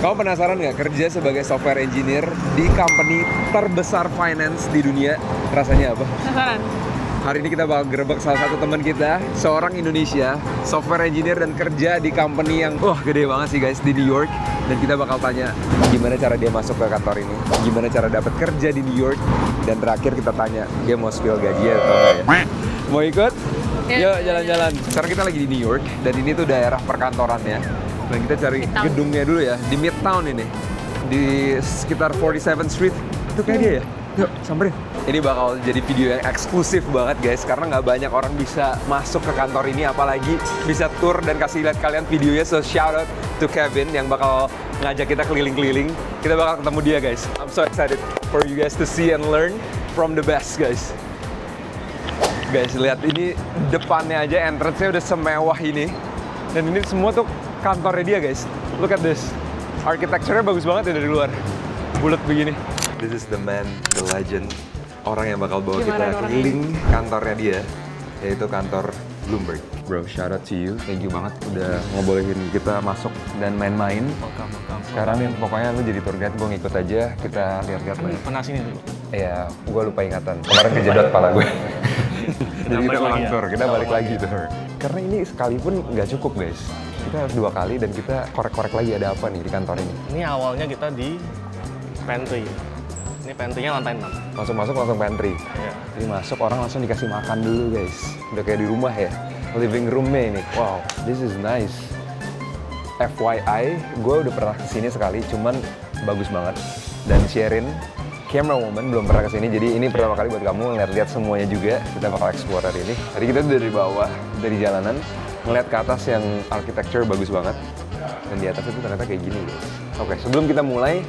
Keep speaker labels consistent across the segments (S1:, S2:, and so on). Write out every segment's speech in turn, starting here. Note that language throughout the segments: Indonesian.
S1: Kamu penasaran nggak kerja sebagai software engineer di company terbesar finance di dunia? Rasanya apa?
S2: Penasaran?
S1: Hari ini kita bakal gerebek salah satu teman kita, seorang Indonesia, software engineer dan kerja di company yang gede banget sih guys di New York. Dan kita bakal tanya gimana cara dia masuk ke kantor ini, gimana cara dapat kerja di New York, dan terakhir kita tanya dia mau spill gaji atau enggak ya. Mau ikut? Yuk jalan-jalan. Sekarang kita lagi di New York dan ini tuh daerah perkantorannya. Dan kita cari
S2: Midtown.
S1: gedungnya dulu ya, di Midtown ini, di sekitar 47th Street. Itu kayak dia ya? Yuk samperin. Ini bakal jadi video yang eksklusif banget guys, karena nggak banyak orang bisa masuk ke kantor ini, apalagi bisa tour dan kasih lihat kalian videonya. So shout out to Kevin yang bakal ngajak kita keliling-keliling. Kita bakal ketemu dia guys. I'm so excited for you guys to see and learn from the best guys. Guys lihat ini depannya aja, entrance-nya udah semewah ini. Dan ini semua tuh kantornya dia guys. Look at this. Architecture-nya bagus banget ya dari luar. Bulat begini. This is the man, the legend. Orang yang bakal bawa kita keliling kantornya dia, yaitu kantor Bloomberg. Bro, shout out to you. Thank you banget udah ngebolehin kita masuk dan main-main.
S3: Welcome.
S1: Sekarang pokoknya lu jadi tour guide, gue ngikut aja. Kita lihat-lihat lah.
S3: Pernah sini dulu.
S1: Iya, gue lupa ingatan. Kemarin kejedot kepala gue. Jadi kita ulang
S3: ya?
S1: tour, kita balik lagi tour. Karena ini sekalipun nggak cukup guys. Kita harus 2 kali dan kita korek-korek lagi ada apa nih di kantor ini.
S3: Ini awalnya kita di pantry. Ini pantry-nya lantai 6.
S1: Masuk-masuk langsung pantry.
S3: Iya.
S1: Jadi masuk orang langsung dikasih makan dulu guys. Udah kayak di rumah ya. Living room-nya ini. Wow, this is nice. FYI, gue udah pernah kesini sekali, cuman bagus banget. Dan Sherin, camera woman, belum pernah kesini. Jadi ini pertama kali buat kamu lihat semuanya juga. Kita bakal explore hari ini. Tadi kita dari bawah, dari jalanan, ngeliat ke atas yang architecture bagus banget. Dan di atas itu ternyata kayak gini guys. Oke, sebelum kita mulai,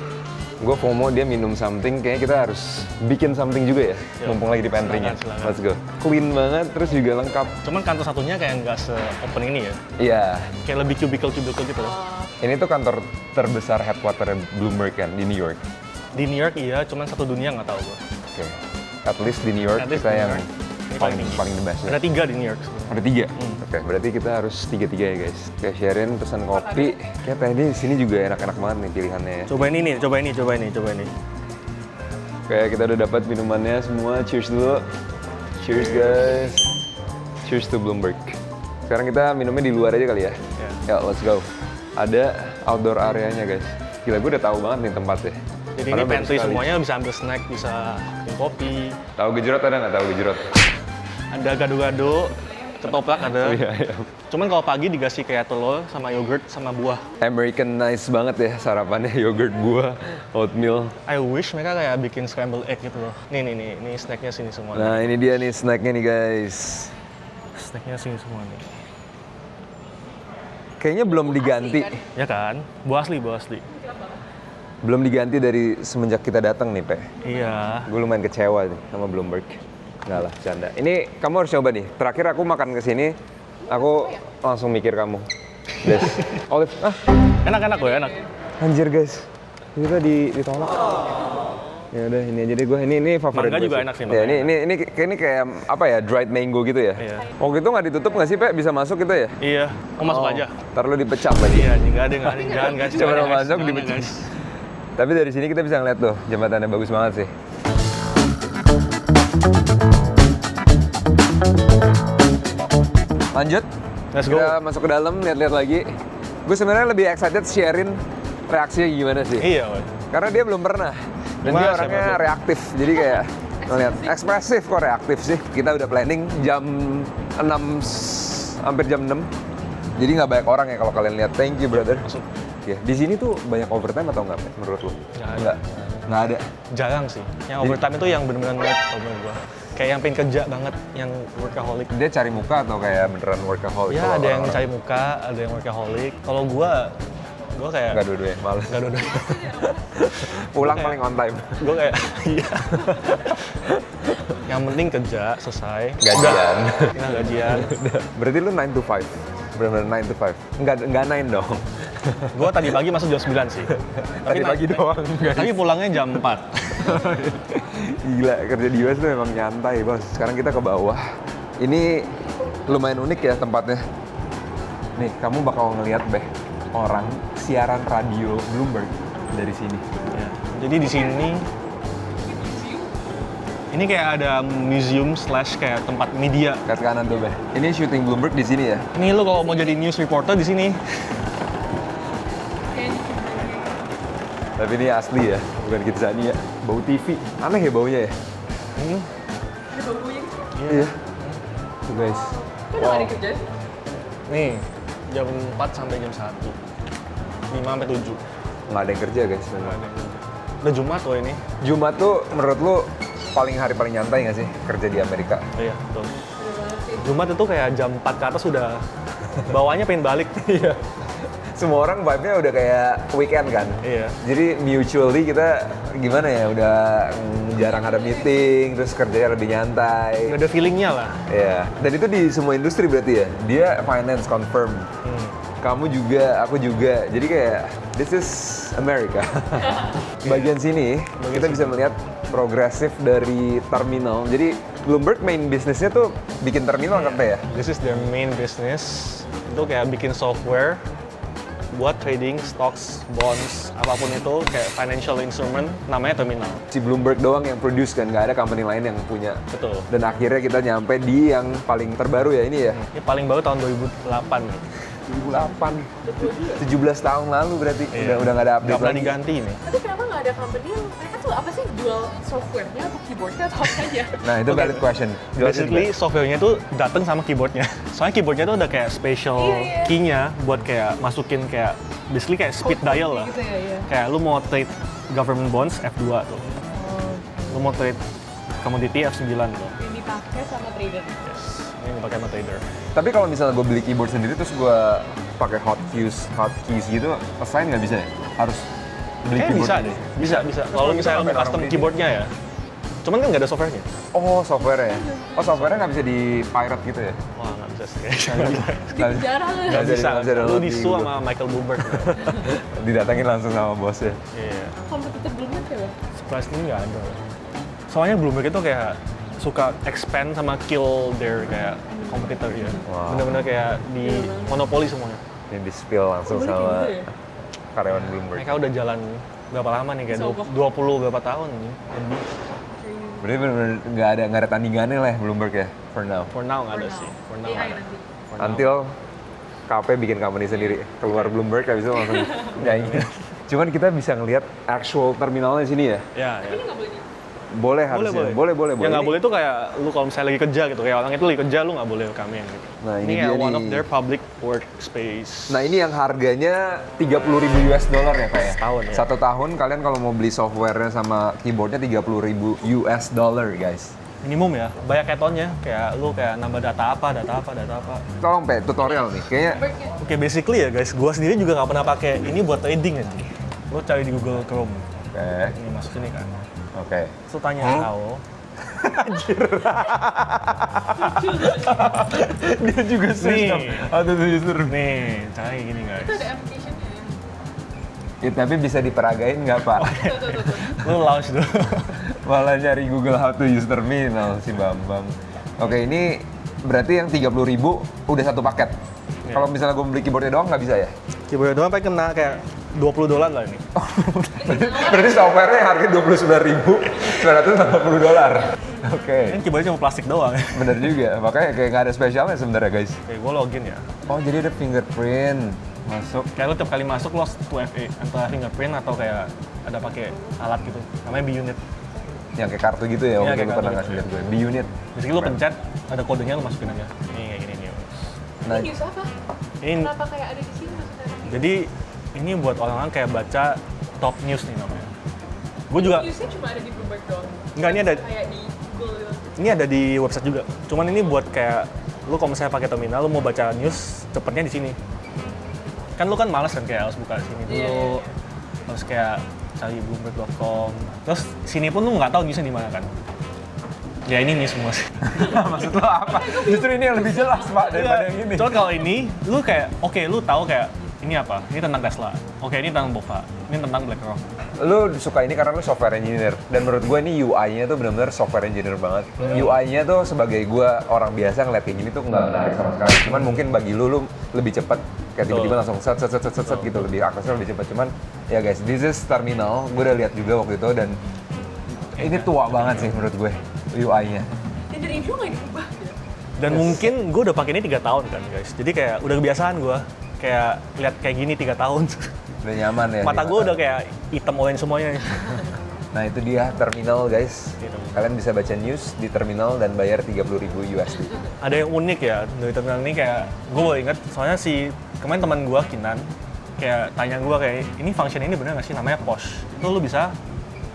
S1: gue FOMO dia minum something, kayaknya kita harus bikin something juga ya, mumpung lagi di pantry-nya.
S3: Silakan.
S1: Let's go. Clean banget, terus juga lengkap.
S3: Cuman kantor satunya kayak nggak se-open ini ya.
S1: Iya,
S3: Kayak lebih cubicle-cubicle gitu loh.
S1: ini tuh kantor terbesar headquarter Bloomberg kan di New York.
S3: Di New York iya, cuman satu dunia nggak tahu gue.
S1: Oke, at least di New York
S3: At least
S1: kita
S3: di New
S1: yang
S3: York. Ini
S1: paling
S3: tinggi.
S1: paling the best ya.
S3: Ada 3 di New York sebenarnya.
S1: Ada 3? Oke, berarti kita harus 3-3 ya guys. Kayak Sherin pesan kopi. Kayak tadi di sini juga enak-enak banget nih pilihannya ya.
S3: Coba ini.
S1: Kayak kita udah dapat minumannya semua. Cheers dulu. Cheers guys. Cheers to Bloomberg. Sekarang kita minumnya di luar aja kali ya.
S3: Ya.
S1: Ya, let's go. Ada outdoor areanya guys. Gila, gue udah tahu banget nih tempatnya.
S3: Jadi
S1: Karena
S3: ini
S1: bagus
S3: pantry
S1: sekali.
S3: semuanya bisa ambil snack, bisa ambil kopi.
S1: Tahu gejrot ada nggak tahu gejrot?
S3: Ada gado-gado, ketoprak ada.
S1: Iya.
S3: Cuman kalau pagi dikasih kayak telur sama yogurt sama buah.
S1: American nice banget ya sarapannya, yogurt, buah, oatmeal.
S3: I wish mereka kayak bikin scrambled egg gitu loh. Nih, snacknya sini semua.
S1: Nah ini dia nih snacknya nih guys.
S3: Snacknya sini semua nih.
S1: Kayaknya belum diganti.
S3: Ya kan? Buah asli.
S1: Belum diganti dari semenjak kita datang nih, Pe.
S3: Iya.
S1: Gue lumayan kecewa nih sama Bloomberg. Nggak lah, canda. Ini kamu harus coba nih. Terakhir aku makan kesini, aku langsung mikir kamu. Des. Olive,
S3: Enak gue, enak.
S1: anjir guys. Kita ditolak. Ya udah ini aja deh gue. Ini favorit
S3: Mangga
S1: gue
S3: juga
S1: sih.
S3: enak sih,
S1: Ya,
S3: mangga
S1: ini kayak apa ya? Dried mango gitu ya.
S3: Iya.
S1: Waktu itu nggak ditutup nggak sih, Pe? Bisa masuk gitu ya?
S3: Iya. Mau masuk aja.
S1: Ntar lu dipecat lagi.
S3: Iya, nggak ada. Jangan guys.
S1: Coba
S3: jangan,
S1: lo
S3: guys.
S1: masuk
S3: Jangan,
S1: dipecat.
S3: guys.
S1: Tapi dari sini kita bisa ngeliat tuh, jembatannya bagus banget sih. Lanjut.
S3: Let's go.
S1: Kita masuk ke dalam, lihat-lihat lagi. Gue sebenarnya lebih excited Sherin reaksinya gimana sih.
S3: Iya, woy.
S1: Karena dia belum pernah. Dan
S3: Gimana,
S1: dia
S3: siapa
S1: orangnya
S3: tuh?
S1: reaktif. Jadi kayak ngeliat ekspresif kok reaktif sih. Kita udah planning jam 6, hampir jam 6. Jadi nggak banyak orang ya kalau kalian lihat. Thank you brother.
S3: Masuk.
S1: Ya, di sini tuh banyak overtime atau nggak, Pe, menurut lo?
S3: Nggak ada.
S1: Nggak ada.
S3: Jarang sih. Yang overtime itu yang bener-bener night kalau menurut gua. Kayak yang pengen kerja banget, yang workaholic.
S1: Dia cari muka atau kayak beneran workaholic?
S3: Ya
S1: Kalau
S3: ada yang
S1: orang-orang?
S3: cari muka, ada yang workaholic. Kalau gua kayak
S1: Nggak dua-duanya, males.
S3: nggak dua-duanya.
S1: Pulang
S3: kayak-
S1: paling on time.
S3: Gue kayak iya. Yang penting kerja selesai.
S1: Gajian.
S3: Nah, gajian.
S1: Berarti lu 9 to 5? Bener-bener 9 to 5? Nggak 9 dong.
S3: Gue tadi pagi masuk jam 9 sih.
S1: Tadi pagi doang, guys.
S3: Tapi pulangnya jam 4.
S1: Gila, kerja di US tuh memang nyantai, bos. Sekarang kita ke bawah. Ini lumayan unik ya tempatnya. Nih, kamu bakal ngeliat, Beh, orang siaran radio Bloomberg dari sini.
S3: Ya. Jadi di sini ini kayak ada museum / kayak tempat media.
S1: Lihat kanan tuh, Beh. Ini syuting Bloomberg di sini ya.
S3: Ini lu kalau mau jadi news reporter di sini.
S1: Tapi ini asli ya, bukan Kidzania. Bau TV. Aneh ya baunya ya?
S3: Ini.
S2: Ada bambunya gitu.
S1: Iya. Tuh guys.
S2: Kok udah gak ada kerjaan?
S3: Nih, jam 4 sampai jam 1. 5 sampai 7.
S1: Nggak ada yang kerja guys. memang.
S3: Udah Jumat loh ini.
S1: Jumat tuh menurut lu hari paling nyantai nggak sih kerja di Amerika?
S3: Oh iya, betul.
S2: Udah banget sih.
S3: Jumat itu kayak jam 4 ke atas udah bawahnya pengen balik.
S1: Iya. Semua orang vibe-nya udah kayak weekend kan?
S3: Iya.
S1: Jadi mutually kita gimana ya, udah jarang ada meeting, terus kerjanya lebih nyantai.
S3: Nggak ada feelingnya lah.
S1: Iya. Dan itu di semua industri berarti ya? Dia finance confirm. Kamu juga, aku juga. Jadi kayak, this is America. Bagian sini, kita bisa melihat progresif dari terminal. Jadi Bloomberg main bisnisnya tuh bikin terminal kan, Pak ya?
S3: This is their main business. Itu kayak bikin software buat trading stocks, bonds, apapun itu kayak financial instrument, namanya terminal.
S1: Si Bloomberg doang yang produce kan, nggak ada company lain yang punya.
S3: Betul.
S1: Dan akhirnya kita nyampe di yang paling terbaru ya ini ya.
S3: Ini paling baru tahun 2008 nih.
S1: 2008, 17 tahun lalu berarti.
S3: Iya.
S1: Udah nggak ada update
S3: Nggak pernah
S1: lagi.
S3: diganti nih.
S2: Tapi kenapa nggak ada company yang mereka tuh apa sih jual softwarenya atau keyboardnya atau apa aja?
S1: Nah itu
S3: Oke.
S1: valid question. Jelasin,
S3: Basically
S1: Mbak.
S3: softwarenya tuh datang sama keyboardnya. Soalnya keyboardnya tuh ada kayak special
S2: Iya, iya.
S3: key-nya buat kayak masukin kayak basically kayak speed
S2: Code
S3: dial lah.
S2: gitu ya, iya.
S3: Kayak lu mau trade government bonds F2 tuh. Lu mau trade commodity F9 tuh.
S2: Yang dipakai sama trader.
S3: Yes. Ini dipakai sama trader.
S1: Tapi kalau misalnya gue beli keyboard sendiri terus gue pakai hotkeys gitu, assign nggak bisa ya? Harus beli
S3: Kayaknya
S1: keyboard?
S3: bisa deh. Bisa. Kalau
S1: kita
S3: misalnya lu
S1: ngapain
S3: custom
S1: orang beli?
S3: keyboardnya ya. Cuman kan nggak ada softwarenya.
S1: Oh software ya? Oh softwarenya nggak bisa di pirate gitu ya?
S3: Wah nggak bisa sih kayaknya.
S1: Nggak
S2: Jarang
S1: nggak
S3: Nggak bisa.
S1: nggak bisa
S3: Lu
S1: download di
S3: disu
S1: Google.
S3: sama Michael Bloomberg.
S1: Didatangin langsung sama bosnya.
S3: Iya.
S2: kompetitor Bloomberg ya, Bang?
S3: Surprisingly nggak ada. Soalnya Bloomberg itu kayak suka expand sama kill their kayak competitor ya.
S1: Wow.
S3: Bener-bener kayak di monopoli semuanya.
S1: Yang di spill langsung
S2: Bloomberg
S1: sama
S2: kayak gitu ya?
S1: karyawan Bloomberg.
S3: Mereka udah jalan berapa lama nih kayak
S2: Sombong.
S3: 20 berapa tahun nih lebih.
S1: Berarti bener-bener nggak ada tandingannya lah ya Bloomberg ya, for now.
S3: For now nggak ada sih. For now
S2: AI
S3: nggak ada.
S2: nanti.
S3: For now.
S1: Until KP bikin company sendiri, keluar Bloomberg habis itu langsung nyanyi. Cuman kita bisa ngelihat actual terminalnya di sini ya.
S3: Ya,
S2: Tapi
S3: ya.
S2: ini nggak boleh di
S1: Boleh harusnya. Boleh.
S3: Yang nggak boleh itu kayak lu kalau misalnya lagi kerja gitu, kayak orang itu lagi kerja lu nggak boleh rekamin gitu.
S1: Nah, ini
S3: ini kayak
S1: dia
S3: one
S1: nih.
S3: of their public workspace.
S1: Nah ini yang harganya 30.000 US dollar ya Pak ya?
S3: Setahun, ya.
S1: 1 tahun kalian kalau mau beli softwarenya sama keyboardnya 30.000 US dollar guys.
S3: Minimum ya, banyak ketonnya, kayak lu kayak nambah data apa.
S1: Tolong Pak, tutorial nih. Kayaknya
S2: Bloombergnya.
S3: Oke, basically ya guys, gua sendiri juga nggak pernah pakai ini buat trading aja. Lu cari di Google Chrome.
S1: Oke.
S3: Ini masuk sini kan.
S1: Oke.
S3: Terus lu tanya Sao.
S1: Dia juga
S3: Nih.
S1: Ada user.
S3: Nih, cari gini guys.
S2: Itu ada application-nya ya?
S1: Ya, tapi bisa diperagain nggak Pak?
S2: Tuh.
S3: Lu launch dulu.
S1: Malah nyari Google how to use terminal si Bambang. Oke ini berarti yang 30.000 udah satu paket.
S3: Ya.
S1: Kalau misalnya gue beli keyboardnya doang nggak bisa ya?
S3: Keyboard doang paling kena kayak $20 lah ini.
S1: Berarti softwarenya harganya $29.980. Oke.
S3: Ini keyboardnya cuma plastik doang.
S1: Bener juga, makanya kayak nggak ada spesialnya sebenarnya guys.
S3: Oke, gua login ya.
S1: Oh jadi ada fingerprint masuk.
S3: Kayak lu tiap kali masuk lo 2FA, antara fingerprint atau kayak ada pakai alat gitu. Namanya B-Unit.
S1: Yang kayak kartu gitu ya,
S3: Iya,
S1: oke
S3: kayak
S1: gue pernah
S3: kartu
S1: ngasih
S3: gitu.
S1: lihat gue. B-Unit.
S3: Basically lu pencet, ada kodenya lu masukin aja. Ini kayak gini news.
S1: Nah,
S2: Ini news apa?
S3: Ini
S2: Kenapa kayak ada di sini maksudnya?
S3: jadi ini buat orang-orang kayak baca top news nih namanya. Gue juga
S2: Newsnya cuma ada di Bloomberg doang.
S3: Enggak, ini ada
S2: Kayak di Google gitu.
S3: ini ada di website juga. Cuman ini buat kayak lu kalau misalnya pakai terminal lu mau baca news cepetnya di sini. Kan lu kan malas kan kayak harus buka sini dulu.
S2: Iya.
S3: Terus kayak cari bloomberg.com. Terus sini pun lu nggak tahu newsnya di mana kan. Ya ini nih semua sih.
S1: maksud lo apa? Justru ini yang lebih jelas Pak daripada yang ini.
S3: Cuma kalau ini, lu kayak, oke, lu tahu kayak ini apa? Ini tentang Tesla. Oke, ini tentang BOFA. Ini tentang BlackRock.
S1: Lu suka ini karena lu software engineer dan menurut gue ini UI-nya tuh benar-benar software engineer banget. UI-nya tuh sebagai gue orang biasa ngeliat kayak gini tuh nggak menarik sama sekali. Cuman mungkin bagi lu lebih cepet Kayak tiba-tiba langsung set gitu, lebih aksesnya lebih cepat. Cuman ya guys, this is terminal. Gue udah lihat juga waktu itu dan ini tua banget sih menurut gue UI-nya.
S2: Dan dari dulu nggak diubah.
S3: Dan mungkin gue udah pakai ini 3 tahun kan guys. Jadi kayak udah kebiasaan gue. Kayak lihat kayak gini 3 tahun.
S1: Udah nyaman ya.
S3: Mata gue udah kayak hitam orange semuanya.
S1: Nah itu dia terminal guys.
S3: Gitu.
S1: Kalian bisa baca news di terminal dan bayar 30.000 USD.
S3: Ada yang unik ya dari terminal ini, kayak gue baru inget soalnya kemarin teman gue Kinan kayak tanya gue kayak ini function ini bener nggak sih, namanya Posh. Itu lu bisa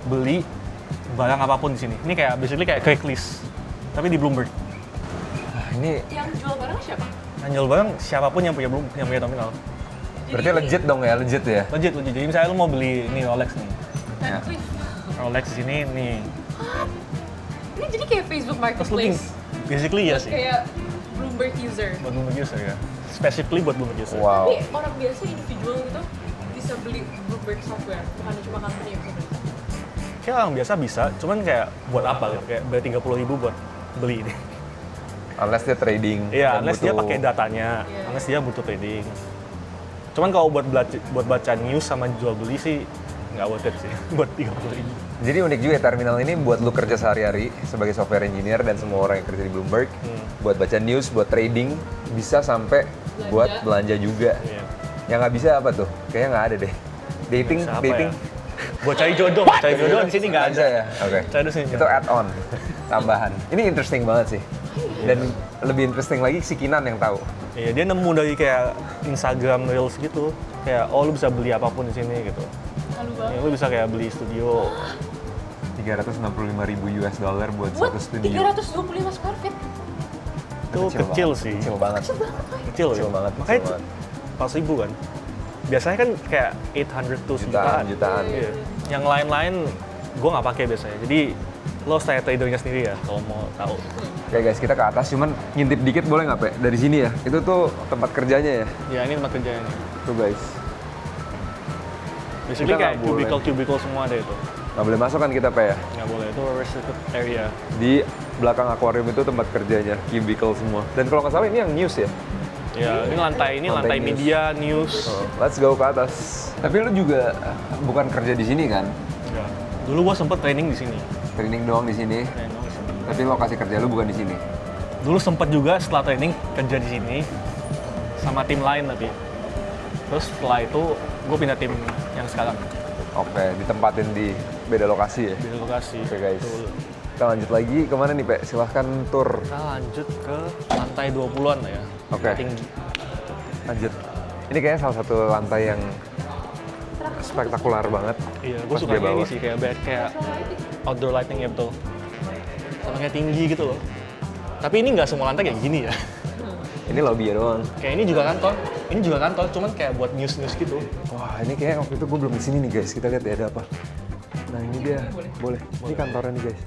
S3: beli barang apapun di sini. Ini kayak basically kayak Craigslist tapi di Bloomberg.
S1: Nah, ini
S2: Yang jual barang siapa?
S3: Yang jual barang siapapun yang punya terminal.
S1: berarti legit dong ya, legit ya.
S3: Legit. Jadi misalnya lu mau beli ini Rolex nih.
S1: Ya.
S2: Van Cleef.
S3: Rolex di sini nih.
S2: Ini jadi kayak Facebook
S3: Terus lu
S2: Marketplace.
S3: basically ya sih.
S2: Kayak Bloomberg user.
S3: Buat Bloomberg user ya. Specifically buat Bloomberg user.
S1: Wow.
S2: Tapi orang biasa individual gitu bisa beli Bloomberg software, bukan cuma company yang bisa beli.
S3: Kayak orang biasa bisa, cuman kayak buat apa gitu? Kayak bayar 30.000 buat beli ini.
S1: Unless dia trading.
S3: Iya,
S1: dan
S3: unless dia
S1: butuh-
S3: pakai datanya,
S2: Iya.
S3: unless dia butuh trading. Cuman kalau buat baca news sama jual beli sih nggak worth it sih, buat 30.000.
S1: Jadi unik juga ya, terminal ini buat lu kerja sehari-hari sebagai software engineer dan semua orang yang kerja di Bloomberg. Buat baca news, buat trading, bisa sampai buat belanja juga.
S3: Iya.
S1: Yang nggak bisa apa tuh? Kayaknya nggak ada deh. Dating,
S3: Bisa apa
S1: dating.
S3: ya? Buat cari jodoh di sini nggak ada.
S1: ya? Oke.
S3: Cari di sini.
S1: Itu add-on, tambahan. Ini interesting banget sih. Dan lebih interesting lagi si Kinan yang tahu.
S3: Iya, dia nemu dari kayak Instagram Reels gitu. Kayak, oh lu bisa beli apapun di sini gitu.
S2: Lalu banget.
S3: Ya, lu bisa kayak beli studio.
S1: 365.000 US dollar buat
S2: Buat
S1: satu studio.
S2: 325 square feet.
S3: Itu kecil
S1: banget.
S3: sih.
S1: Kecil banget.
S2: Kecil banget, coy.
S3: Kecil
S1: Kecil
S3: ya.
S1: banget,
S3: Makanya
S1: kecil banget.
S3: 4.000 kan. Biasanya kan kayak 800 to
S1: Jutaan, jutaan.
S3: Iya. Yang lain-lain gue nggak pakai biasanya. Jadi lo tanya tradernya sendiri ya kalau mau tahu.
S1: Oke guys, kita ke atas, cuman ngintip dikit boleh nggak, Pe? Dari sini ya? Itu tuh tempat kerjanya ya?
S3: Ya ini tempat kerjanya nih.
S1: Tuh guys.
S3: Basically
S1: Kita
S3: kayak
S1: nggak boleh.
S3: cubicle semua ada itu.
S1: Nggak boleh masuk kan kita, Pe ya?
S3: Nggak boleh, itu restricted area.
S1: Di belakang akuarium itu tempat kerjanya, cubicle semua. Dan kalau nggak salah ini yang news ya?
S3: Ya ini lantai
S1: Lantai news.
S3: media, news.
S1: Oh, let's go ke atas. Tapi lu juga bukan kerja di sini kan?
S3: Ya. Dulu gue sempet training di sini.
S1: Training doang di sini.
S3: Training di sini.
S1: Tapi lokasi kerja lu bukan di sini.
S3: Dulu sempet juga setelah training kerja di sini sama tim lain tapi. Terus setelah itu gue pindah tim yang sekarang
S1: Oke, ditempatin di beda lokasi ya?
S3: di lokasi.
S1: Oke guys.
S3: Betul.
S1: Kita lanjut lagi kemana nih, Pe? Silahkan tur.
S3: Kita lanjut ke lantai 20-an lah ya.
S1: Oke.
S3: Tinggi.
S1: Lanjut. Ini kayaknya salah satu lantai yang spektakuler banget.
S3: Iya, gue
S1: Pas
S3: suka
S1: dia
S3: ini
S1: bawa.
S3: sih kayak outdoor lighting ya betul. Sama kayak tinggi gitu loh. Tapi ini nggak semua lantai kayak gini ya.
S1: Ini lobby ya doang.
S3: Kayak ini juga kantor, cuman kayak buat news gitu.
S1: Wah, ini kayak waktu itu gue belum kesini nih guys. Kita lihat ya ada apa. Nah ini dia, boleh. Ini kantornya nih guys.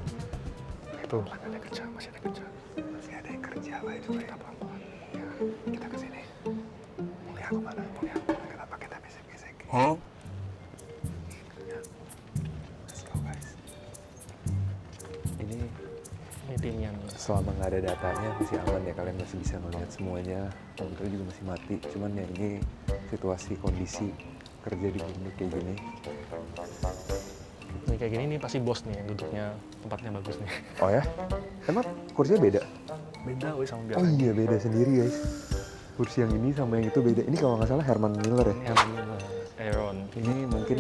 S1: Tuh. Masih ada kerja. Masih ada yang kerja lah itu. Kita pelan-pelan. Ya, kita kesini. Mulia kemana? Mulia. Kenapa kita besek-besek? Ya. Let's go guys. Ini
S3: Ini timnya nih.
S1: selama nggak ada datanya masih aman ya, kalian masih bisa melihat semuanya. Komputer juga masih mati, cuman ya ini situasi kondisi kerja di gini kayak gini.
S3: Nih kayak gini nih pasti bos nih yang duduknya tempatnya bagus nih.
S1: Oh ya? Emang kursinya beda?
S3: Beda wih sama
S1: Oh
S3: biasa.
S1: iya beda sendiri guys. Kursi yang ini sama yang itu beda. Ini kalau nggak salah Herman Miller ya?
S3: Ini yang Aaron.
S1: Ini mungkin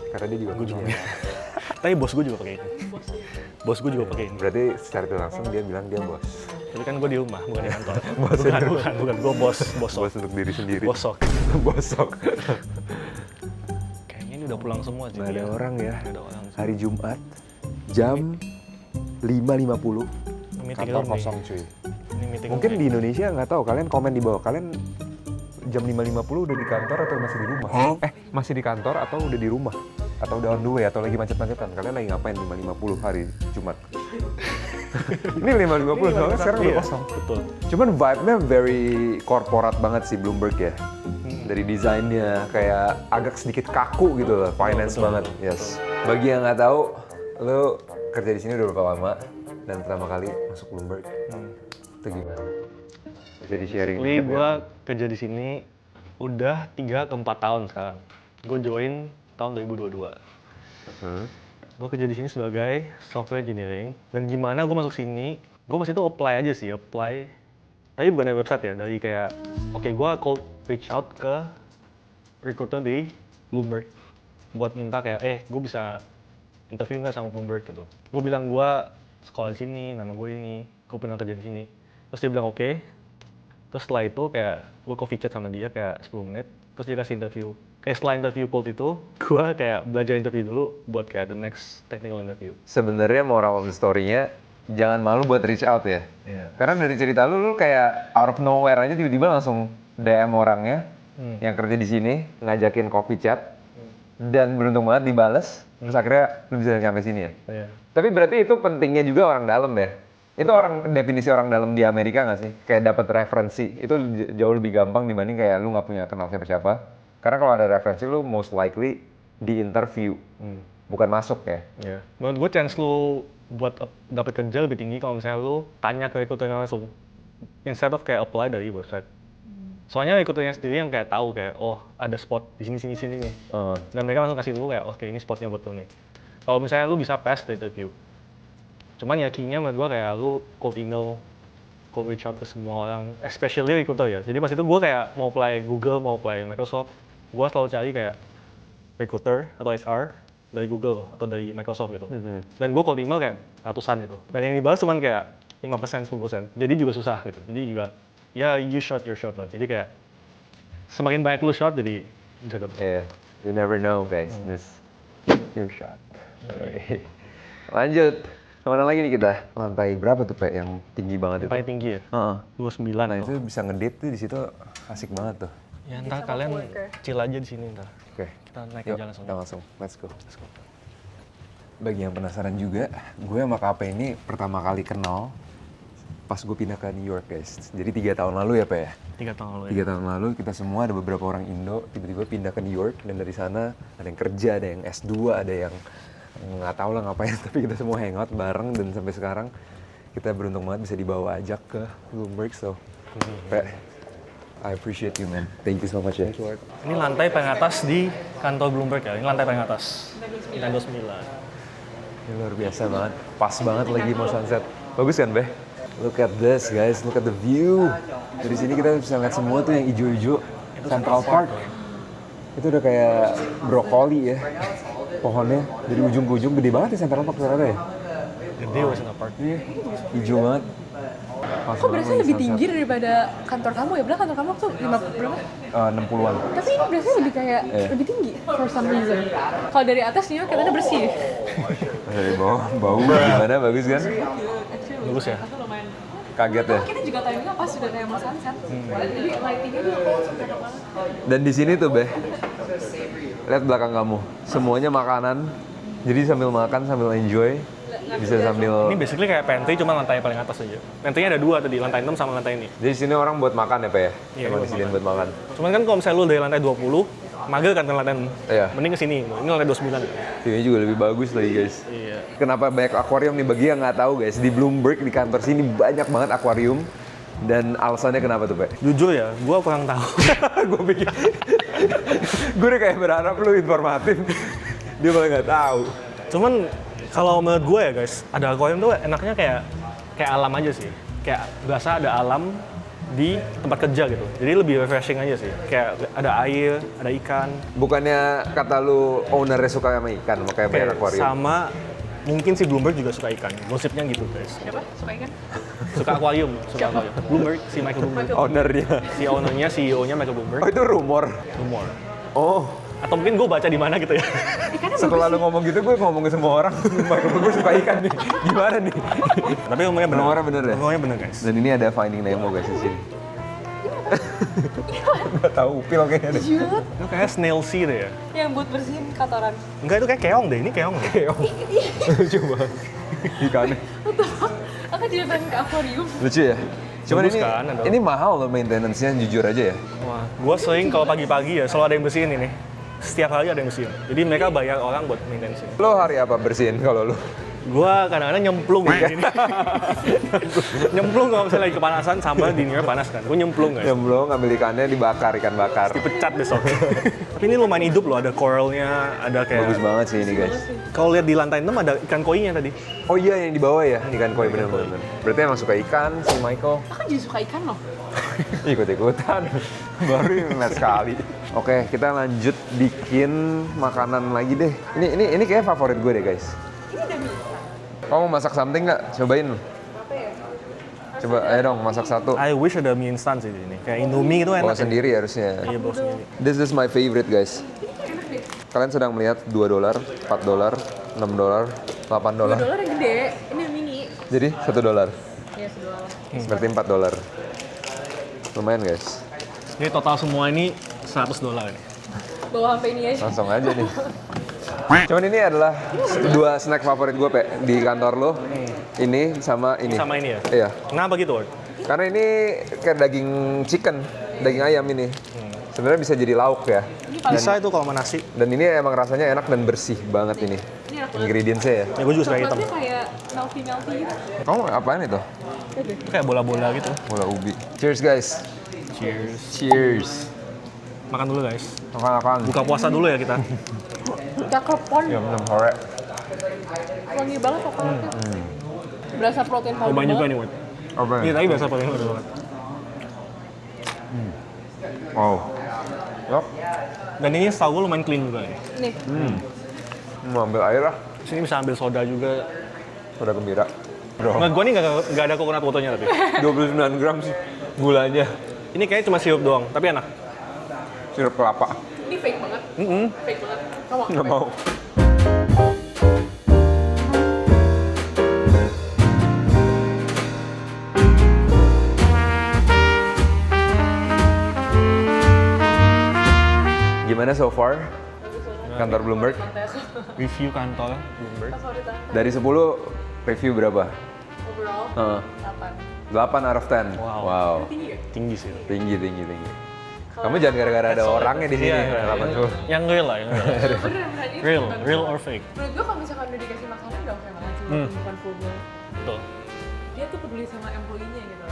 S1: karena dia juga
S3: Gue juga.
S1: punya.
S3: Tapi bos gue juga pakai ini. Bos gue juga pakai ini.
S1: Berarti secara tidak langsung dia bilang dia bos.
S3: Tapi kan gue di rumah, bukan di kantor.
S1: Bos
S3: bukan,
S1: itu.
S3: bukan. Gue bos
S1: Bos untuk diri sendiri.
S3: Bosok.
S1: Bosok.
S3: Kayaknya ini udah pulang semua sih.
S1: Nggak ada
S3: dia.
S1: orang ya.
S3: Nggak ada orang.
S1: Hari Jumat jam 5.50.
S3: Meeting
S1: Kantor
S3: room
S1: kosong
S3: nih.
S1: cuy.
S3: Ini meeting
S1: Mungkin
S3: room
S1: di
S3: nih.
S1: Indonesia nggak tahu, kalian komen di bawah. Kalian jam 5.50 udah di kantor atau masih di rumah? Masih di kantor atau udah di rumah? Atau udah on the way atau lagi macet-macetan? Kalian lagi ngapain 5.50 hari Jumat? Ini 5.50 soalnya sekarang udah
S3: Iya,
S1: kosong.
S3: Betul.
S1: Cuman vibe-nya very corporate banget sih Bloomberg ya. Dari desainnya kayak agak sedikit kaku gitu loh, finance
S3: betul,
S1: banget.
S3: betul,
S1: Yes. Bagi yang nggak tahu, lo kerja di sini udah berapa lama dan pertama kali masuk Bloomberg? Itu gimana? Oke, bisa di-sharing.
S3: Basically gue kerja di sini udah 3 ke 4 tahun sekarang. Gue join tahun 2022. Gue kerja di sini sebagai software engineering. Dan gimana gue masuk sini? Gue pas itu apply aja sih, tapi bukan dari website ya, dari kayak gue cold reach out ke recruiter di Bloomberg buat minta kayak gue bisa interview nggak sama Bloomberg gitu. Gue bilang gue sekolah di sini, nama gue ini, gue pernah kerja di sini. Terus dia bilang oke. Terus setelah itu kayak gue coffee chat sama dia kayak 10 menit. Terus dia kasih interview. Kayak setelah interview cold itu, gue kayak belajar interview dulu buat kayak the next technical interview.
S1: Sebenarnya moral of the story-nya jangan malu buat reach out ya. Karena dari cerita lu kayak out of nowhere aja tiba-tiba langsung DM orangnya yang kerja di sini, ngajakin coffee chat. Dan beruntung banget dibales, terus akhirnya lu bisa sampai sini ya. Tapi berarti itu pentingnya juga orang dalam ya. Itu definisi orang dalam di Amerika nggak sih? Kayak dapat referensi itu jauh lebih gampang dibanding kayak lu nggak punya kenal siapa-siapa. Karena kalau ada referensi lu most likely di interview, bukan masuk ya.
S3: Menurut gue chance lu buat dapet kerja lebih tinggi kalau misalnya lu tanya ke recruiter langsung, instead of kayak apply dari website. Soalnya recruiternya sendiri yang kayak tahu kayak ada spot di sini nih. Dan mereka langsung kasih lu kayak oke ini spotnya buat lu nih. Kalau misalnya lu bisa pass the interview. Cuman ya key-nya menurut gue kayak lu cold email, cold reach out ke semua orang, especially recruiter ya. Jadi pas itu gue kayak mau apply Google, mau apply Microsoft, gue selalu cari kayak recruiter atau HR dari Google atau dari Microsoft gitu. Dan gue cold email kayak ratusan gitu. Dan yang dibalas cuman kayak 5%, 10%. Jadi juga susah gitu. Jadi juga ya you shot your shot lah. Jadi kayak semakin banyak lu shot jadi bisa dapet.
S1: Yeah, you never know guys. This your shot. Lanjut. Kemana lagi nih kita? Lantai berapa tuh Pak yang tinggi banget itu?
S3: Paling tinggi ya? 29.
S1: Nah itu bisa ngedate tuh di situ asik banget tuh.
S3: Ya ntar kalian chill aja di sini ntar.
S1: Oke.
S3: Kita naik
S1: Yuk,
S3: aja langsung.
S1: kita langsung. Let's go. Bagi yang penasaran juga, gue sama KP ini pertama kali kenal pas gue pindah ke New York guys. Jadi 3 tahun lalu ya Pak ya?
S3: 3 tahun lalu
S1: 3 tahun lalu kita semua ada beberapa orang Indo tiba-tiba pindah ke New York dan dari sana ada yang kerja, ada yang S2, ada yang nggak tahu lah ngapain tapi kita semua hangout bareng dan sampai sekarang kita beruntung banget bisa dibawa ajak ke Bloomberg so Pak, I appreciate you man, thank you so much ya.
S3: Ini lantai paling atas di kantor Bloomberg ya, ini lantai paling atas. Ini lantai 9.
S1: Ini luar biasa banget, pas banget lagi mau sunset. Bagus kan Beh? Look at this guys, look at the view. Dari sini kita bisa lihat semua tuh yang hijau-hijau. Central Park. Itu udah kayak brokoli ya. Pohonnya dari ujung ke ujung gede banget ya Central Park ternyata ya.
S3: Gede Central Park.
S1: Iya, hijau banget.
S2: Kok berasa lebih tinggi daripada kantor kamu ya? Berapa kantor kamu tuh 50 berapa?
S1: 60-an.
S2: Tapi ini biasanya lebih kayak lebih tinggi for some reason. Kalau dari atas New York katanya bersih.
S1: Dari bawah, bau gimana? Bagus kan?
S3: Bagus ya?
S2: Aku lumayan.
S1: Kaget ya?
S2: Kita juga timingnya pas sudah kayak mau sunset. Jadi lightingnya tuh cocok banget.
S1: Dan di sini tuh Beh, lihat belakang kamu, semuanya makanan. Jadi sambil makan, sambil enjoy, bisa sambil.
S3: Ini basically kayak pantry cuma lantai paling atas aja. Pantry-nya ada 2 tadi, lantai 6 sama lantai ini.
S1: Jadi sini orang buat makan ya Pak ya?
S3: Iya,
S1: Emang
S3: buat
S1: disediain buat makan.
S3: Cuman kan kalau misalnya lu dari lantai 20, mager kan ke lantai 6.
S1: Iya.
S3: Mending ke sini. Ini lantai 29.
S1: View-nya juga lebih bagus lagi guys.
S3: Iya.
S1: Kenapa banyak akuarium nih? Bagi yang nggak tahu guys, di Bloomberg di kantor sini banyak banget akuarium. Dan alasannya kenapa tuh Pak?
S3: Jujur ya, gua kurang tahu.
S1: Gue pikir, gue udah kayak berharap lu informatif. Dia malah nggak tahu.
S3: Cuman kalau menurut gue ya guys, ada aquarium tuh enaknya kayak alam aja sih. Kayak berasa ada alam di tempat kerja gitu. Jadi lebih refreshing aja sih. Kayak ada air, ada ikan.
S1: Bukannya kata lu ownernya suka sama ikan, makanya banyak akuarium?
S3: Sama mungkin si Bloomberg juga suka ikan. Gosipnya gitu guys.
S2: Siapa? Suka ikan?
S3: Suka aquarium, suka aquarium. Bloomberg, si Michael Bloomberg.
S1: Ownernya?
S3: Si ownernya, CEO-nya Michael Bloomberg.
S1: Oh itu rumor?
S3: Rumor.
S1: Oh.
S3: Atau mungkin gue baca di mana gitu ya.
S1: Setelah lu ngomong gitu, gue ngomong ke semua orang. Gue suka ikan nih. Gimana nih?
S3: Tapi ngomongnya bener.
S1: Rumornya bener ya?
S3: Ngomongnya bener guys.
S1: Dan ini ada Finding Nemo guys di sini. Gak tahu upil kayaknya deh.
S2: Jut.
S3: Itu kayak snail sea deh ya.
S2: Yang buat bersihin kotoran.
S3: Enggak, itu kayak keong deh. Ini keong deh.
S1: Keong. Coba. Ikannya.
S2: Aku jadi pengen ke akuarium.
S1: Lucu ya? Cuman
S3: Bagus
S1: ini,
S3: kan, ada.
S1: ini mahal loh maintenance-nya, jujur aja ya.
S3: Wah, gue sering kalau pagi-pagi ya selalu ada yang bersihin ini. Setiap hari ada yang bersihin. Jadi mereka bayar orang buat maintenance ini.
S1: Lo hari apa bersihin kalau lo?
S3: Gua kadang-kadang nyemplung di sini. Nyemplung kalau misalnya lagi kepanasan sama dinnernya panas kan. Gua nyemplung guys.
S1: Belum ngambil ikannya dibakar, ikan bakar.
S3: Dipecat besok. Tapi ini lumayan hidup loh, ada coralnya, ada kayak...
S1: Bagus banget sih ini guys.
S3: Kalau lihat di lantai 6 ada ikan koinya tadi.
S1: Oh iya yang di bawah ya, ikan koi bener-bener. Berarti emang suka ikan si Michael.
S2: Aku jadi suka ikan loh.
S1: Ikut-ikutan. Baru ngeliat sekali. Oke, kita lanjut bikin makanan lagi deh. Ini kayak favorit gue deh guys.
S2: Ini udah bisa.
S1: Kamu mau masak something nggak? Cobain.
S2: Apa ya?
S1: Coba, ayo dong masak satu.
S3: I wish ada mie instan sih di sini. Kayak Indomie itu enak.
S1: Bawa sendiri harusnya.
S3: Iya, bawa sendiri.
S1: This is my favorite guys.
S2: Enak deh.
S1: Kalian sedang melihat $2, $4, $6, $8.
S2: $2 yang gede, ini yang mini.
S1: Jadi $1.
S2: Ya, $1.
S1: Berarti $4. Lumayan guys.
S3: Jadi total semua ini $100 nih.
S2: Bawa sampai ini aja.
S1: Langsung aja nih. Cuman ini adalah dua snack favorit gue, Pe, di kantor lo. Ini sama ini.
S3: Sama ini ya?
S1: Iya.
S3: Kenapa gitu, Ward?
S1: Karena ini kayak daging chicken, daging ayam ini. Sebenarnya bisa jadi lauk ya.
S3: Bisa itu kalau sama nasi.
S1: Dan ini emang rasanya enak dan bersih banget ini.
S2: Ini enak banget.
S1: Ingredients-nya ya.
S3: Ya gue juga suka hitam.
S2: Coklatnya kayak melty gitu.
S1: Kamu apaan itu?
S3: Itu kayak bola-bola gitu.
S1: Bola ubi. Cheers guys.
S3: Cheers.
S1: Cheers.
S3: Makan dulu guys.
S1: Makan.
S3: Buka puasa dulu ya kita.
S2: Udah klepon,
S1: Ya, minum sore.
S2: wangi banget coklatnya. Berasa protein powder
S3: Cobain juga
S2: banget.
S3: nih, Ward.
S1: Apa
S3: Ini
S1: ya?
S3: tadi biasa paling udah banget.
S1: Wow. Yup.
S3: Dan ini setahu gue lumayan clean juga nih.
S2: Nih,
S1: Mau ambil air lah.
S3: Sini bisa ambil soda juga.
S1: Udah gembira. Bro.
S3: Nggak, gue nih nggak ada coconut waternya tapi.
S1: 29 gram sih gulanya.
S3: Ini kayaknya cuma sirup doang, tapi enak.
S1: Sirup kelapa.
S2: ini fake banget. Fake banget. Kamu
S1: Nggak mau. Gimana so far? Kantor Bloomberg?
S3: Review kantor Bloomberg.
S2: Favorit apa?
S1: Dari 10, review berapa?
S2: Overall,
S1: Heeh.
S2: 8.
S1: 8 out of 10.
S3: Wow.
S2: Tinggi ya?
S3: Tinggi sih.
S1: Tinggi. Kamu jangan gara-gara ada orangnya di sini.
S3: Iya,
S1: 8
S3: yang real lah, yang real.
S2: Beneran, ini
S3: Real,
S2: bukan
S3: real
S2: full.
S3: or fake.
S2: Menurut gue kalau misalkan udah dikasih makanan udah oke banget sih, bukan full meal.
S3: Betul.
S2: Dia tuh peduli sama employee-nya gitu.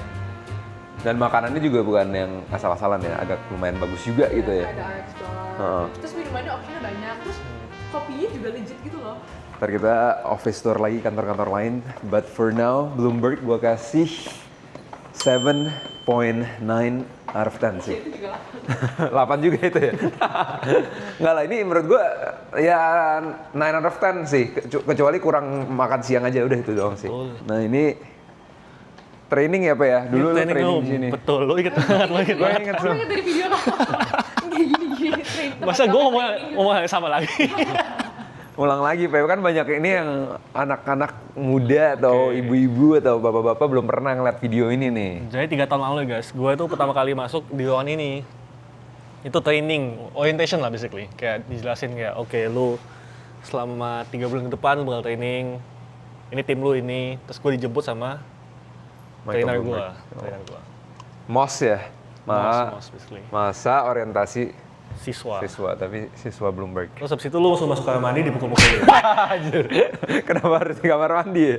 S1: Dan makanannya juga bukan yang asal-asalan ya, agak lumayan bagus juga gitu ya.
S2: Ada RX bar.
S1: Heeh.
S2: Terus minumannya optionnya banyak. Terus kopinya juga legit gitu loh.
S1: Ntar kita office tour lagi kantor-kantor lain. But for now, Bloomberg gua kasih 7.9 out of 10 sih.
S2: Itu juga
S1: 8 juga itu ya? Nggak lah, ini menurut gua ya 9 out of 10 sih. Kecuali kurang makan siang aja, udah itu doang sih.
S3: Betul.
S1: Nah ini training ya Pak ya? Dulu lu training di sini.
S3: Betul, lu inget banget, lu inget
S1: Gue
S3: banget.
S1: inget
S2: Aku
S1: tuh.
S2: ingat dari video lo. Kayak gini-gini. train tempat
S3: Masa gue
S2: kamu
S3: ngomong
S2: training.
S3: ngomong yang sama lagi?
S1: Ulang lagi, Pak. Kan banyak ini yang anak-anak muda atau ibu-ibu atau bapak-bapak belum pernah ngeliat video ini nih.
S3: Jadi 3 tahun lalu guys, gue tuh pertama kali masuk di ruangan ini. Itu training, orientation lah basically. Kayak dijelasin kayak, oke lu selama 3 bulan ke depan lu bakal training. Ini tim lu ini. Terus gue dijemput sama trainer gue.
S1: MOS ya?
S3: Mas basically.
S1: Masa orientasi
S3: Siswa.
S1: tapi siswa Bloomberg.
S3: Terus habis itu lu masuk kamar mandi dipukul-pukul.
S1: Anjir. Kenapa harus di kamar mandi ya?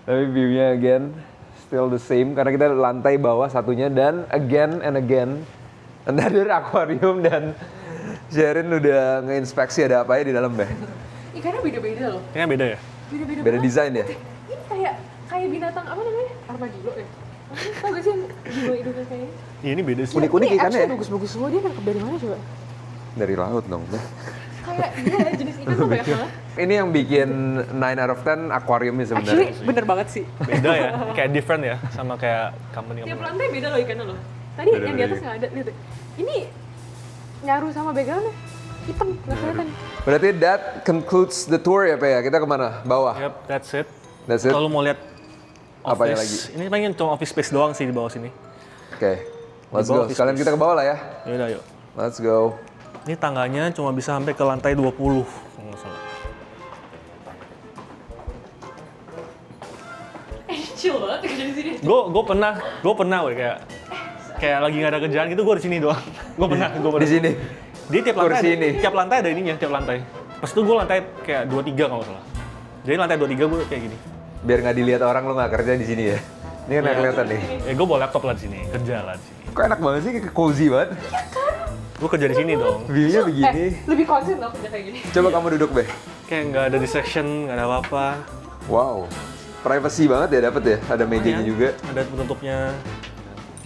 S1: Tapi view-nya again still the same karena kita lantai bawah satunya dan again and again ada akuarium dan Sherin udah ngeinspeksi ada apa ya di dalam deh.
S2: Ikannya beda-beda loh.
S3: Kayaknya beda ya?
S2: Beda-beda
S1: Beda
S2: banget.
S1: desain ya?
S2: Ini kayak binatang apa namanya? Armadillo ya? Tau gak sih yang hidung-hidungnya kayak ini?
S3: Iya ini beda sih.
S1: Unik-unik
S2: Ini
S1: ikannya
S2: actually
S1: ya?
S2: bagus-bagus semua. Dia nangkep dari mana coba?
S1: Dari laut dong.
S2: Kayak iya jenis ikan tuh banyak banget.
S1: Ini yang bikin 9 out of 10 akuariumnya sebenarnya.
S2: Actually bener banget sih.
S3: Beda ya? Kayak different ya? Sama kayak company
S2: Tiap
S3: lain.
S2: lantai beda loh ikannya loh. Tadi yang di atas nggak ada, lihat deh. Ini nyaru sama backgroundnya hitam, nggak kelihatan.
S1: Berarti that concludes the tour ya Pak ya? Kita kemana? Bawah?
S3: Yep, that's it.
S1: That's it?
S3: Kalau mau lihat
S1: Apanya
S3: office, ini paling cuma office space doang sih di bawah sini.
S1: Oke. Let's
S3: Di bawah
S1: go. Sekalian kita ke bawah lah ya.
S3: Yaudah yuk.
S1: Let's go.
S3: Ini tangganya cuma bisa sampai ke lantai 20 kalau nggak salah.
S2: Chill banget kerja di sini.
S3: Gue pernah woy, kayak lagi nggak ada kerjaan gitu gue di sini doang. Gue pernah.
S1: Di sini.
S3: Dia tiap lantai
S1: Kursi ini.
S3: tiap lantai ada ininya, tiap lantai. Pas itu gue lantai kayak 23 kalau nggak salah. Jadi lantai 23 gue kayak gini.
S1: Biar nggak dilihat orang lu nggak kerja di sini ya. Ini kan nggak
S3: Iya.
S1: kelihatan nih.
S3: Gue bawa laptop lah di sini, kerja lah di sini.
S1: Kok enak banget sih, kayak cozy banget.
S3: Gue kerja di sini dong.
S1: View-nya begini.
S2: Lebih konsen loh kerja kayak gini.
S1: Coba kamu duduk, Be.
S3: Kayak nggak ada distraction, nggak ada apa-apa.
S1: Wow. Privacy banget ya dapet ya. Ada mejanya
S3: Lumayan.
S1: juga.
S3: Ada penutupnya.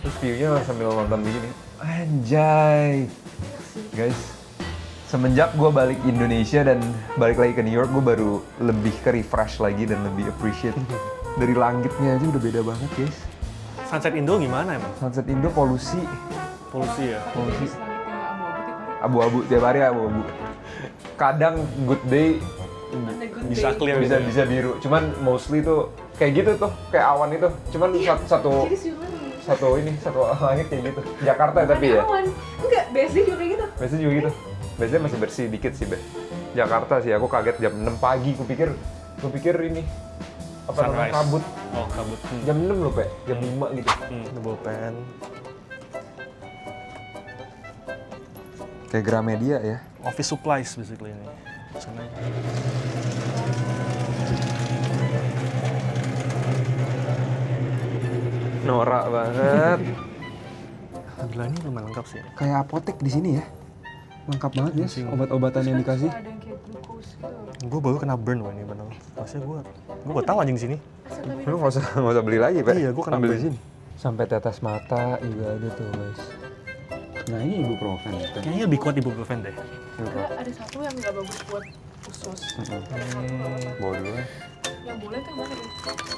S1: Terus view-nya sambil nonton begini. Anjay. Guys, semenjak gue balik Indonesia dan balik lagi ke New York, gue baru lebih ke refresh lagi dan lebih appreciate. Dari langitnya aja udah beda banget, guys.
S3: Sunset Indo gimana emang?
S1: Sunset Indo polusi.
S3: Polusi ya?
S1: Polusi.
S2: Selanjutnya abu-abu tiap hari.
S1: Abu-abu, tiap hari abu-abu. Kadang good day
S2: Ada good
S3: Bisa
S2: day.
S3: clear
S1: bisa
S3: gitu ya?
S1: bisa biru. Cuman mostly tuh kayak gitu tuh, kayak awan itu. Cuman satu
S2: Jadi siuman.
S1: satu langit kayak gitu. Jakarta tapi ya.
S2: Awan. Enggak, BSD juga kayak gitu.
S1: Biasanya juga gitu. Biasanya masih bersih dikit sih, Be. Jakarta sih, aku kaget jam 6 pagi. Kupikir ini apa namanya
S3: Sunrise.
S1: kabut.
S3: Oh, kabut.
S1: Jam 6 loh, Pe. Jam 5 gitu.
S3: Double pen.
S1: Kayak Gramedia ya.
S3: Office supplies basically ini. Sana.
S1: Norak banget.
S3: Gila ini lumayan lengkap sih.
S1: Kayak apotek di sini ya. Lengkap banget ya,
S3: Anjing.
S1: obat-obatan yang dikasih.
S2: Ada yang kayak glucose gitu.
S3: Gue baru kena burn wah ini bener. Rasanya gue baru tahu anjing sini.
S2: Asal tapi
S1: Lu nggak usah beli lagi, Pak.
S3: Iya, gua kena
S1: ambil
S3: beli.
S1: di sini. Sampai tetes mata juga ada tuh, guys. Nah, ini ibuprofen ya. Teh.
S3: Kayaknya lebih kuat ibuprofen deh.
S2: ada satu yang nggak bagus buat usus.
S1: Bawa dulu ya.
S2: Yang boleh tuh yang mana tuh?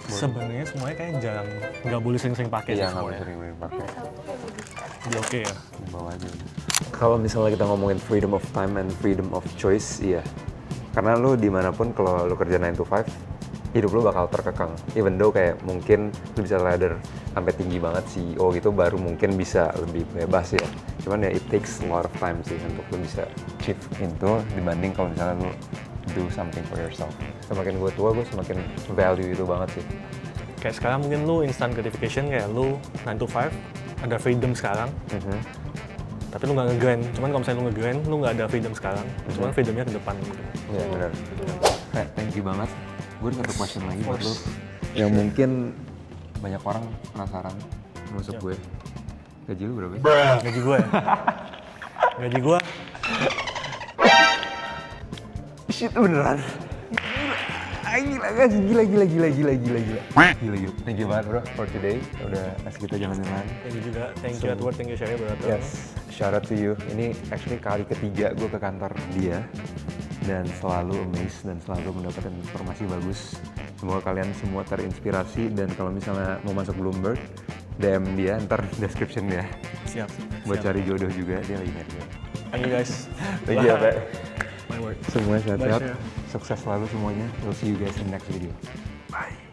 S3: Sebenarnya semuanya kayak jarang, nggak boleh sering-sering pakai
S1: Iya,
S3: sih
S1: nggak
S3: semuanya.
S1: sering
S2: Tapi
S1: pakai.
S2: ada satu yang lebih.
S3: Jadi oke ya.
S1: Bawa aja udah. Kalau misalnya kita ngomongin freedom of time and freedom of choice, iya. Karena lu dimanapun kalau lu kerja 9 to 5, hidup lu bakal terkekang. Even though kayak mungkin lu bisa ladder sampai tinggi banget CEO gitu, baru mungkin bisa lebih bebas ya. Cuman ya it takes a lot of time sih untuk lu bisa achieve itu dibanding kalau misalnya lu do something for yourself. Semakin gue tua, gue semakin value itu banget sih.
S3: Kayak sekarang mungkin lu instant gratification kayak lu 9 to 5, ada freedom sekarang. Tapi lu nggak nge-grind. Cuman kalau misalnya lu nge-grind, lu nggak ada freedom sekarang. Cuman freedomnya ke depan gitu.
S1: Iya benar. Thank you banget. Gue ada satu question lagi buat lo. Yang mungkin banyak orang penasaran masuk gue. Gaji lu berapa?
S3: Gaji gue ya? Gaji gue
S1: Shit beneran. Gila guys, gila. Thank you banget bro for today. Udah kasih kita jalan-jalan.
S3: Thank you juga. Thank you Edward, thank you Sherry buat datang.
S1: Yes, shout out to you. Ini actually kali ketiga gue ke kantor dia dan selalu amazed dan selalu mendapatkan informasi bagus. Semoga kalian semua terinspirasi dan kalau misalnya mau masuk Bloomberg, DM dia, ntar description dia.
S3: Siap.
S1: Buat cari jodoh juga, dia lagi nyari jodoh.
S3: Thank you guys.
S1: Thank you ya, Pak.
S3: My word.
S1: Semua sehat-sehat.
S3: Bye, Syah.
S1: Sukses selalu semuanya. We'll see you guys in the next video. Bye.